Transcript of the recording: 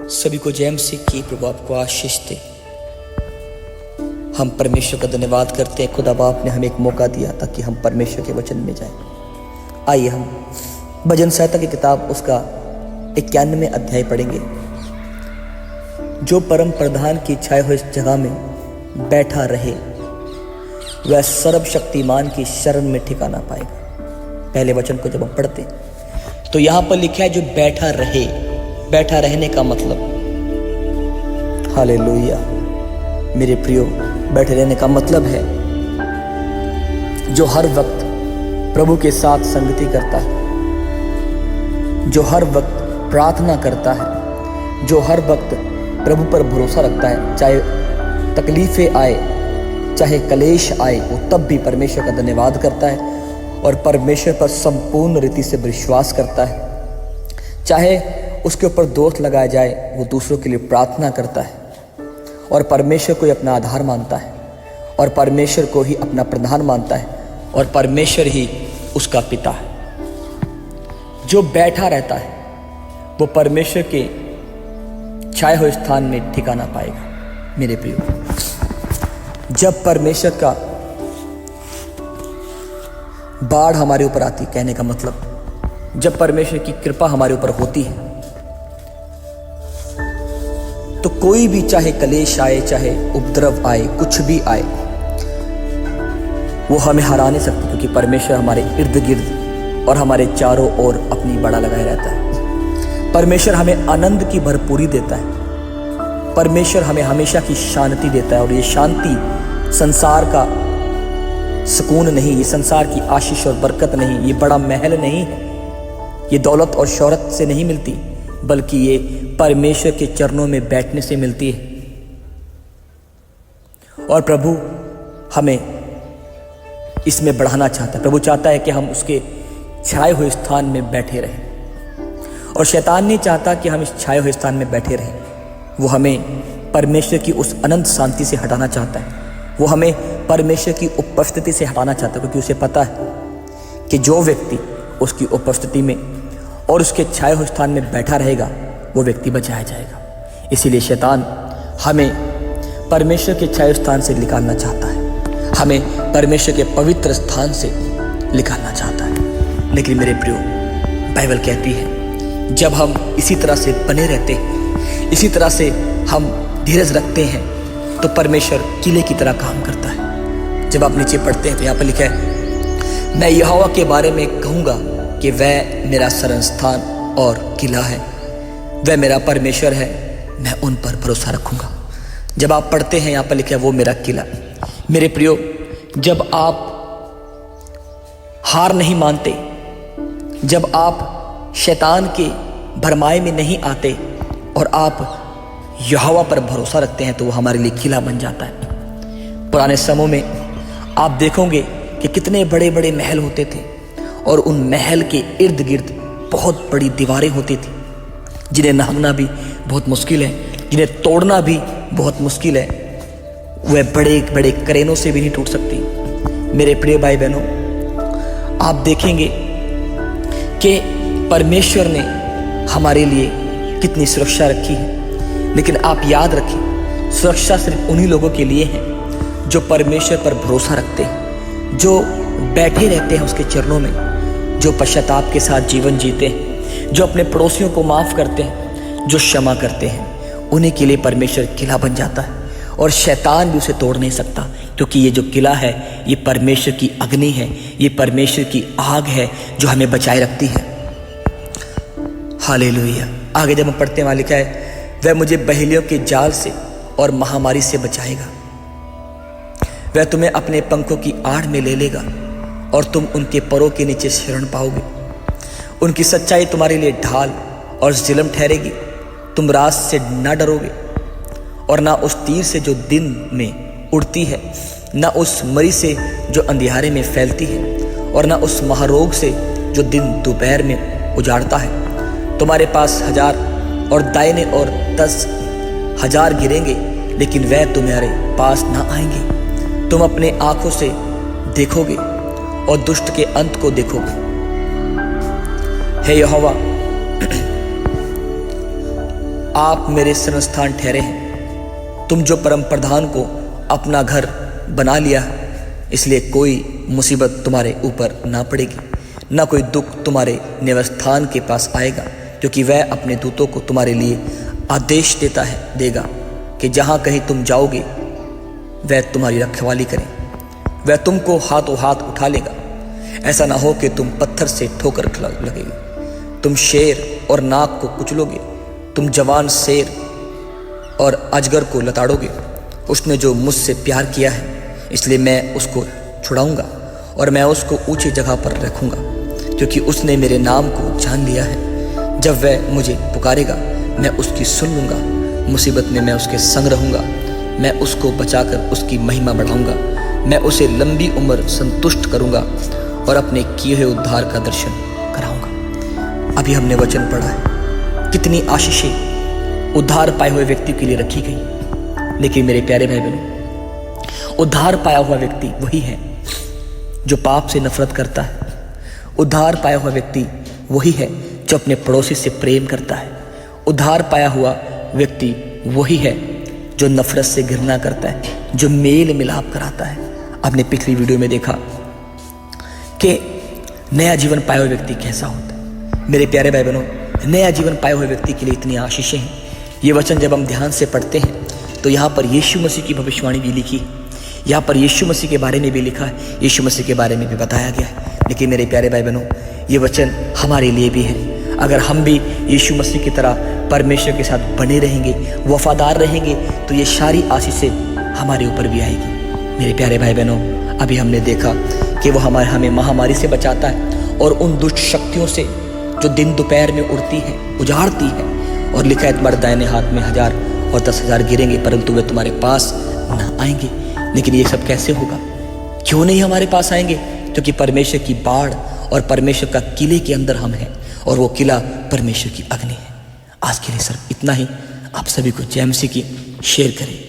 सभी को जय मसीह की। प्रभु आपको आशीष दे। हम परमेश्वर का धन्यवाद करते हैं। खुदा बाप ने हमें एक मौका दिया ताकि हम परमेश्वर के वचन में जाएं। आइए हम भजन संहिता की किताब उसका 91वें अध्याय पढ़ेंगे। जो परम प्रधान की छाए हुई इस जगह में बैठा रहे वह सर्वशक्तिमान की शरण में ठिकाना पाएगा। पहले वचन को जब हम पढ़ते तो यहां पर लिखा है जो बैठा रहे। बैठा रहने का मतलब, हालेलुया मेरे प्रियो, बैठे रहने का मतलब है जो हर वक्त प्रभु के साथ संगति करता है, जो हर वक्त प्रार्थना करता है, जो हर वक्त प्रभु पर भरोसा रखता है। चाहे तकलीफें आए, चाहे कलेश आए, वो तब भी परमेश्वर का धन्यवाद करता है और परमेश्वर पर संपूर्ण रीति से विश्वास करता है। चाहे उसके ऊपर दोष लगाया जाए, वो दूसरों के लिए प्रार्थना करता है और परमेश्वर को ही अपना आधार मानता है और परमेश्वर को ही अपना प्रधान मानता है और परमेश्वर ही उसका पिता है। जो बैठा रहता है वो परमेश्वर के छाए हुए स्थान में ठिकाना पाएगा। मेरे प्रियो, जब परमेश्वर का बाढ़ हमारे ऊपर आती, कहने का मतलब जब परमेश्वर की कृपा हमारे ऊपर होती है, तो कोई भी चाहे कलेश आए, चाहे उपद्रव आए, कुछ भी आए, वो हमें हरा नहीं सकती, क्योंकि परमेश्वर हमारे इर्द गिर्द और हमारे चारों ओर अपनी बड़ा लगाए रहता है। परमेश्वर हमें आनंद की भरपूरी देता है। परमेश्वर हमें हमेशा की शांति देता है और ये शांति संसार का सुकून नहीं, ये संसार की आशीष और बरकत नहीं, ये बड़ा महल नहीं है, ये दौलत और शोहरत से नहीं मिलती, बल्कि ये परमेश्वर के चरणों में बैठने से मिलती है। और प्रभु हमें इसमें बढ़ाना चाहता है। प्रभु चाहता है कि हम उसके छाए हुए स्थान में बैठे रहें और शैतान नहीं चाहता कि हम इस छाए हुए स्थान में बैठे रहें। वो हमें परमेश्वर की उस अनंत शांति से हटाना चाहता है। वो हमें परमेश्वर की उपस्थिति से हटाना चाहता है, क्योंकि उसे पता है कि जो व्यक्ति उसकी उपस्थिति में और उसके छाए हुए स्थान में बैठा रहेगा वो व्यक्ति बचाया जाएगा। इसीलिए शैतान हमें परमेश्वर के छाए स्थान से निकालना चाहता है, हमें परमेश्वर के पवित्र स्थान से निकालना चाहता है। लेकिन मेरे प्रियो, बाइबल कहती है जब हम इसी तरह से बने रहते हैं, इसी तरह से हम धीरज रखते हैं, तो परमेश्वर किले की तरह काम करता है। जब आप नीचे पढ़ते हैं तो यहाँ पर लिखा है, मैं यहोवा के बारे में कहूँगा कि वह मेरा शरण स्थान और किला है, वह मेरा परमेश्वर है, मैं उन पर भरोसा रखूंगा। जब आप पढ़ते हैं यहाँ पर लिखा है वो मेरा किला। मेरे प्रियो, जब आप हार नहीं मानते, जब आप शैतान के भरमाए में नहीं आते और आप यहोवा पर भरोसा रखते हैं, तो वो हमारे लिए किला बन जाता है। पुराने समय में आप देखोगे कि कितने बड़े बड़े महल होते थे और उन महल के इर्द गिर्द बहुत बड़ी दीवारें होती थी, जिन्हें नांगना भी बहुत मुश्किल है, जिन्हें तोड़ना भी बहुत मुश्किल है। वह बड़े बड़े क्रेनों से भी नहीं टूट सकती। मेरे प्रिय भाई बहनों, आप देखेंगे कि परमेश्वर ने हमारे लिए कितनी सुरक्षा रखी है। लेकिन आप याद रखें, सुरक्षा सिर्फ उन्हीं लोगों के लिए है जो परमेश्वर पर भरोसा रखते हैं, जो बैठे रहते हैं उसके चरणों में, जो पश्चाताप के साथ जीवन जीते हैं, जो अपने पड़ोसियों को माफ करते हैं, जो क्षमा करते हैं। उन्हीं के लिए परमेश्वर किला बन जाता है और शैतान भी उसे तोड़ नहीं सकता, क्योंकि ये जो किला है ये परमेश्वर की अग्नि है, ये परमेश्वर की आग है जो हमें बचाए रखती है। हालेलुया। आगे जब हम पढ़ते हैं वहाँ लिखा है, वह मुझे बहेलियों के जाल से और महामारी से बचाएगा, वह तुम्हें अपने पंखों की आड़ में ले लेगा और तुम उनके परों के नीचे शरण पाओगे। उनकी सच्चाई तुम्हारे लिए ढाल और जिलम ठहरेगी। तुम रात से न डरोगे और ना उस तीर से जो दिन में उड़ती है, ना उस मरी से जो अंधियारे में फैलती है, और ना उस महारोग से जो दिन दोपहर में उजाड़ता है। तुम्हारे पास 1000 और दाहिने और 10,000 गिरेंगे, लेकिन वह तुम्हारे पास ना आएंगे। तुम अपने आंखों से देखोगे और दुष्ट के अंत को देखोगे। हे यहोवा, आप मेरे शरणस्थान ठहरे हैं। तुम जो परम प्रधान को अपना घर बना लिया है, इसलिए कोई मुसीबत तुम्हारे ऊपर ना पड़ेगी, ना कोई दुख तुम्हारे निवासस्थान के पास आएगा, क्योंकि वह अपने दूतों को तुम्हारे लिए आदेश देगा कि जहाँ कहीं तुम जाओगे वह तुम्हारी रखवाली करें। वह तुमको हाथों हाथ उठा लेगा, ऐसा ना हो कि तुम पत्थर से ठोकर लगेगी। तुम शेर और नाग को कुचलोगे, तुम जवान शेर और अजगर को लताड़ोगे। उसने जो मुझसे प्यार किया है, इसलिए मैं उसको छुड़ाऊंगा और मैं उसको ऊंची जगह पर रखूंगा, क्योंकि उसने मेरे नाम को जान लिया है। जब वह मुझे पुकारेगा, मैं उसकी सुन लूंगा। मुसीबत में मैं उसके संग रहूंगा, मैं उसको बचाकर उसकी महिमा बढ़ाऊंगा। मैं उसे लंबी उम्र संतुष्ट करूंगा और अपने किए हुए उद्धार का दर्शन कराऊंगा। अभी हमने वचन पढ़ा है, कितनी आशीषें उद्धार पाए हुए व्यक्ति के लिए रखी गई। लेकिन मेरे प्यारे भाई बहनों, उद्धार पाया हुआ व्यक्ति वही है जो पाप से नफरत करता है। उद्धार पाया हुआ व्यक्ति वही है जो अपने पड़ोसी से प्रेम करता है। उद्धार पाया हुआ व्यक्ति वही है जो नफरत से घृणा करता है, जो मेल मिलाप कराता है। आपने पिछली वीडियो में देखा कि नया जीवन पाए हुए व्यक्ति कैसा होता है। मेरे प्यारे भाई बहनों, नया जीवन पाए हुए व्यक्ति के लिए इतनी आशीषें हैं। ये वचन जब हम ध्यान से पढ़ते हैं तो यहाँ पर यीशु मसीह की भविष्यवाणी भी लिखी है, यहाँ पर यीशु मसीह के बारे में भी लिखा है, यीशु मसीह के बारे में भी बताया गया है। लेकिन मेरे प्यारे भाई बहनों, ये वचन हमारे लिए भी है। अगर हम भी यीशु मसीह की तरह परमेश्वर के साथ बने रहेंगे, वफादार रहेंगे, तो ये सारी आशीषें हमारे ऊपर भी आएगी। मेरे प्यारे भाई बहनों, अभी हमने देखा कि वो हमें महामारी से बचाता है और उन दुष्ट शक्तियों से जो दिन दोपहर में उड़ती है, उजाड़ती है। और लिखा है, तुम्हारे दाहिने हाथ में 1000 और 10,000 गिरेंगे, परंतु वे तुम्हारे पास न आएंगे। लेकिन ये सब कैसे होगा? क्यों नहीं हमारे पास आएंगे? क्योंकि परमेश्वर की बाढ़ और परमेश्वर का किले के अंदर हम हैं, और वो किला परमेश्वर की अग्नि है। आज के लिए सिर्फ इतना ही। आप सभी को जय मसीह की शेयर करें।